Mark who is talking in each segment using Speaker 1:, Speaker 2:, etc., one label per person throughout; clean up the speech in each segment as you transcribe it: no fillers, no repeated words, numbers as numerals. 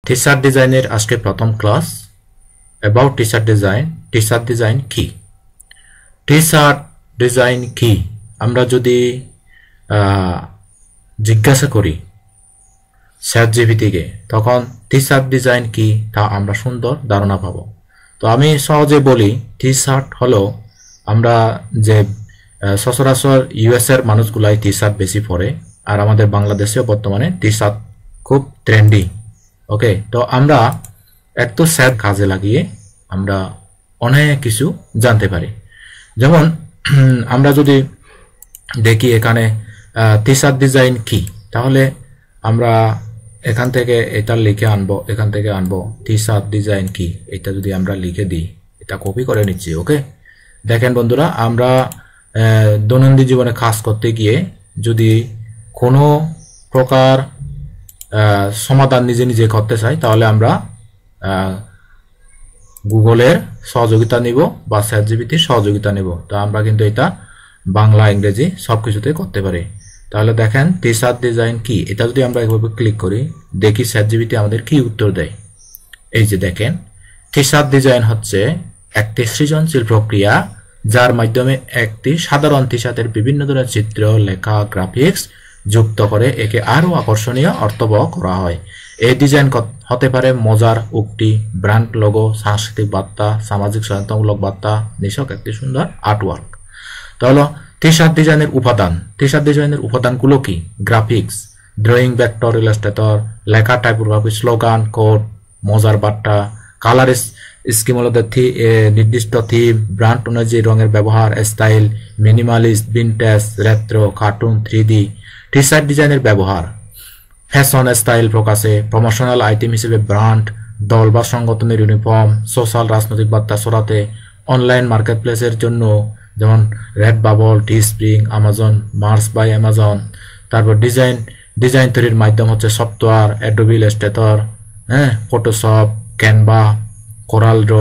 Speaker 1: T-shirt ডিজাইনের আজকে প্রথম class about t-shirt design. T-shirt design কি? টি-শার্ট ডিজাইন কি আমরা যদি জিজ্ঞাসা করি চ্যাটজিপিটিকে, তখন টি-শার্ট ডিজাইন কি তা আমরা সুন্দর ধারণা পাবো। তো আমি সহজে বলি, টি-শার্ট হলো আমরা যে সচরাচর ইউএস এর মানুষগুলাই টি-শার্ট বেশি পরে, আর আমাদের বাংলাদেশেও বর্তমানে টি-শার্ট খুব ট্রেন্ডি। ওকে, তো আমরা একটু স্যার কাজে লাগিয়ে আমরা অনেক কিছু জানতে পারি। যেমন আমরা যদি দেখি এখানে টি-শার্ট ডিজাইন কি, তাহলে আমরা এখান থেকে এটা লিখে আনবো, এখান থেকে আনবো টি-শার্ট ডিজাইন কি, এটা যদি আমরা লিখে দিই, এটা কপি করে নিচ্ছি। ওকে, দেখেন বন্ধুরা, আমরা দৈনন্দিন জীবনে কাজ করতে গিয়ে যদি কোনো প্রকার সমাধান নিজে নিজে করতে চাই, তাহলে আমরা গুগলের সহযোগিতা নিব বা চ্যাটজিপিটির সহযোগিতা নিব। তো আমরা কিন্তু এটা বাংলা ইংরেজি সবকিছুতে করতে পারি। তাহলে দেখেন টি-শার্ট ডিজাইন কি, এটা যদি আমরা এভাবে ক্লিক করি, দেখি চ্যাটজিপিটি আমাদের কি উত্তর দেয়। এই যে দেখেন, টি-শার্ট ডিজাইন হচ্ছে একটি সৃজনশীল প্রক্রিয়া যার মাধ্যমে একটি সাধারণ টি-শার্টের বিভিন্ন ধরনের চিত্র, লেখা, গ্রাফিক্স যুক্ত করে একে আরো আকর্ষণীয় অর্থবহ করা হয়। এই ডিজাইন হতে পারে মজার উক্তি, ব্র্যান্ড লোগো, সাংস্কৃতিক বার্তা, সামাজিক সচেতনতামূলক বার্তা, নিছক একটি সুন্দর আর্টওয়ার্ক। তাহলে টি-শার্ট ডিজাইনের উপাদান, টি-শার্ট ডিজাইনের উপাদানগুলো কি? গ্রাফিক্স, ড্রয়িং, ভেক্টর, ইলাস্ট্রেটর, লেখা, টাইপোগ্রাফি, স্লোগান, কোড, মজার বার্তা, কালার স্কিম হলো নির্দিষ্ট থিম, ব্র্যান্ড অনুযায়ী রঙের ব্যবহার, style, minimalist, vintage, retro, cartoon, 3D। T-shirt ডিজাইনের ব্যবহার, ফ্যাশন স্টাইল প্রকাশে, প্রমোশনাল আইটেম হিসেবে ব্র্যান্ড, দল বা সংগঠনের ইউনিফর্ম, সোশ্যাল রাজনৈতিক বার্তা ছড়াতে, অনলাইন মার্কেটপ্লেসের জন্য যেমন Redbubble, Teespring, Amazon, Merch by Amazon. তারপর ডিজাইন তৈরির মাধ্যম হচ্ছে software, Adobe Illustrator, Photoshop, Canva, CorelDRAW.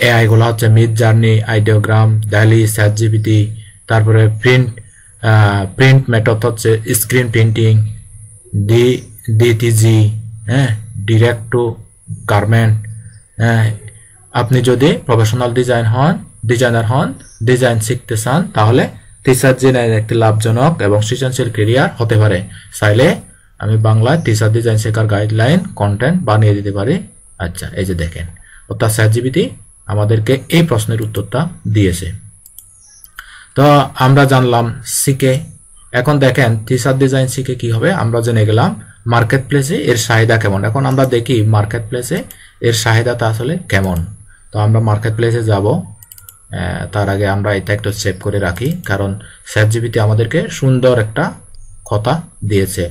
Speaker 1: AI গুলো হচ্ছে Midjourney, Ideogram, Dall-E, ChatGPT. তারপরে প্রিন্ট মেথড হচ্ছে screen printing, DTG, direct to garment. আপনি যদি প্রফেশনাল ডিজাইনার হন, ডিজাইন শিখতে চান, তাহলে টি-শার্ট ডিজাইন একটি লাভজনক এবং সৃজনশীল ক্যারিয়ার হতে পারে। চাইলে আমি বাংলায় টি-শার্ট ডিজাইন শেখার গাইডলাইন কন্টেন্ট বানিয়ে দিতে পারি। আচ্ছা, এই যে দেখেন, অর্থাৎ চ্যাটজিপিটি আমাদেরকে এই প্রশ্নের উত্তরটা দিয়েছে। তো আমরা জানলাম শিখে। এখন দেখেন টি-শার্ট ডিজাইন শিখে কি হবে, আমরা জেনে গেলাম মার্কেট প্লেসে এর চাহিদা কেমন। এখন আমরা দেখি মার্কেট প্লেসে এর চাহিদাটা আসলে কেমন। তো আমরা মার্কেট প্লেসে যাব, তার আগে আমরা এটা একটু সেভ করে রাখি, কারণ চ্যাটজিপিটি আমাদেরকে সুন্দর একটা কথা দিয়েছে,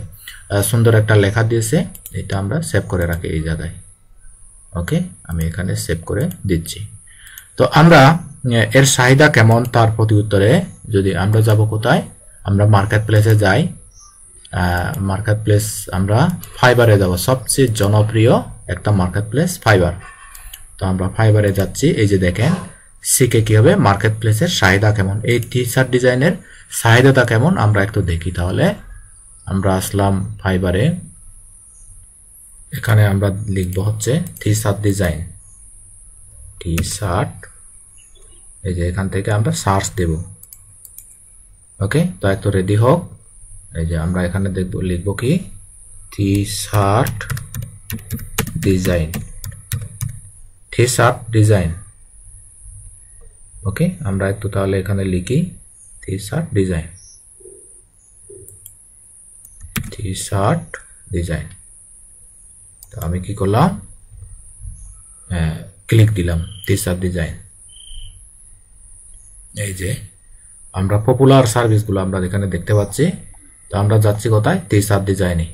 Speaker 1: সুন্দর একটা লেখা দিয়েছে, এটা আমরা সেভ করে রাখি এই জায়গায়। ওকে, আমি এখানে সেভ করে দিচ্ছি। তো আমরা এর চাহিদা কেমন তার প্রতি উত্তরে যদি আমরা যাব কোথায়, আমরা মার্কেট প্লেসে যাই। মার্কেট প্লেস আমরা ফাইবারে যাব, সবচেয়ে জনপ্রিয় একটা মার্কেট প্লেস ফাইবার। তো আমরা ফাইবারে যাচ্ছি। এই যে দেখেন শিখে কি হবে, মার্কেট প্লেসের চাহিদা কেমন, এই টি-শার্ট ডিজাইনের চাহিদাটা কেমন আমরা একটু দেখি। তাহলে আমরা আসলাম ফাইবারে, এখানে আমরা লিখবো হচ্ছে টি-শার্ট ডিজাইন, টি-শার্ট। এই যে এখান থেকে আমরা সার্চ দেব। ওকে, তো একটু রেডি হোক। এই যে আমরা এখানে দেখবো, লিখবো কি টি-শার্ট ডিজাইন, টি-শার্ট ডিজাইন। ওকে, আমরা একটু তাহলে এখানে লিখি টি-শার্ট ডিজাইন, টি-শার্ট ডিজাইন। তো আমি কি করলাম, ক্লিক দিলাম টি-শার্ট ডিজাইন। এই যে আমরা পপুলার সার্ভিসগুলো আমরা এখানে দেখতে পাচ্ছি। তো আমরা যাচ্ছি কোথায়, টি-শার্ট ডিজাইনে।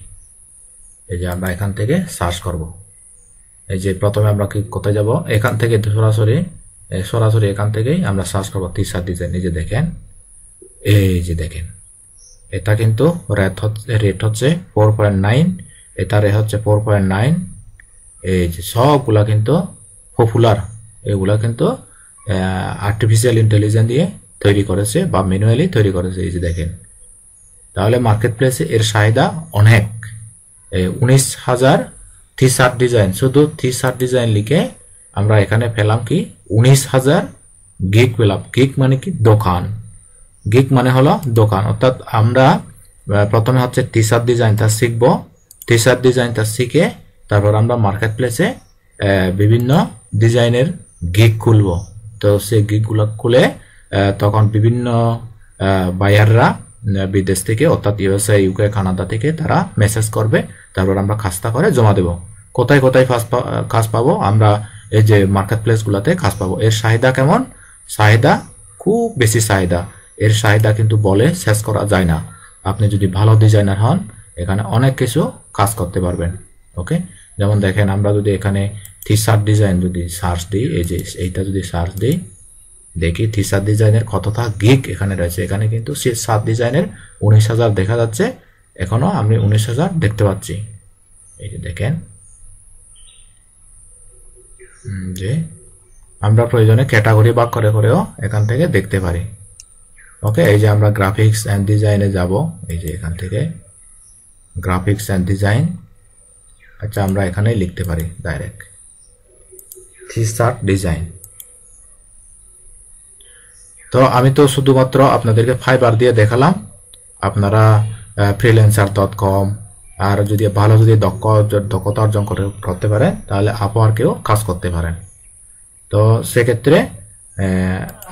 Speaker 1: এই যে আমরা এখান থেকে সার্চ করব। এই যে প্রথমে আমরা কি কোথায় যাব, এখান থেকে সরাসরি এখান থেকেই আমরা সার্চ করব টি-শার্ট ডিজাইন। এই যে দেখেন, এই যে দেখেন, এটা কিন্তু রেট হচ্ছে 4.9, এটা রেট হচ্ছে 4.9। এই যে সবগুলা কিন্তু পপুলার, এগুলা কিন্তু আর্টিফিশিয়াল ইন্টেলিজেন্স দিয়ে তৈরি করেছে বা ম্যানুয়ালি তৈরি করেছে। এই যে দেখেন, তাহলে মার্কেট প্লেসে এর চাহিদা অনেক। 19,000 টি-শার্ট ডিজাইন, শুধু টি-শার্ট ডিজাইন লিখে আমরা এখানে পেলাম কি 19,000 গিগ পেলাম। গিগ মানে কি দোকান, গিগ মানে হলো দোকান। অর্থাৎ আমরা প্রথমে হচ্ছে টি-শার্ট ডিজাইনটা শিখবো, টি-শার্ট ডিজাইনটা শিখে তারপর আমরা মার্কেট প্লেসে বিভিন্ন ডিজাইনের গিগ খুলবো। তো সেই গিগগুলো খুলে তখন বিভিন্ন বায়াররা বিদেশ থেকে অর্থাৎ ইউএসএ, ইউকে, কানাডা থেকে তারা মেসেজ করবে, তারপর আমরা কাজটা করে জমা দেব। কোথায় কোথায় কাজ পাবো? আমরা এই যে মার্কেট প্লেসগুলোতে কাজ পাবো। এর চাহিদা কেমন? চাহিদা খুব বেশি চাহিদা। এর চাহিদা কিন্তু বলে শেষ করা যায় না। আপনি যদি ভালো ডিজাইনার হন এখানে অনেক কিছু কাজ করতে পারবেন। ওকে, যেমন দেখেন আমরা যদি এখানে টি-শার্ট ডিজাইন যদি সার্চ দিই, এই যে এইটা যদি সার্চ দিই, দেখি টি-শার্ট ডিজাইনের কতটা গিগ এখানে রয়েছে। এখানে কিন্তু টি-শার্ট ডিজাইনের 19,000 দেখা যাচ্ছে, এখনো আমি 19,000 দেখতে পাচ্ছি। এই যে দেখেন, যে আমরা প্রয়োজনে ক্যাটাগরি ভাগ করে করেও এখান থেকে দেখতে পারি। ওকে, এই যে আমরা গ্রাফিক্স এন্ড ডিজাইনে যাব, এই যে এখান থেকে গ্রাফিক্স এন্ড ডিজাইন। আচ্ছা, আমরা এখানে লিখতে পারি ডাইরেক্ট টি-শার্ট ডিজাইন। তো আমি তো শুধুমাত্র আপনাদেরকে ফাইবার দিয়ে দেখালাম, আপনারা freelancer.com আর যদি ভালো যদি দক্ষতা অর্জন করতে পারেন তাহলে আপওয়ার্কেও কাজ করতে পারেন। তো সেক্ষেত্রে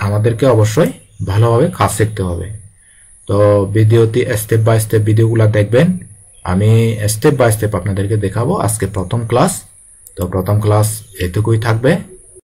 Speaker 1: আমাদেরকে অবশ্যই ভালোভাবে কাজ শিখতে হবে। তো ভিডিওটি স্টেপ বাই স্টেপ ভিডিওগুলো দেখবেন, আমি স্টেপ বাই স্টেপ আপনাদেরকে দেখাবো। আজকে প্রথম ক্লাস, তো প্রথম ক্লাস এটুকুই থাকবে।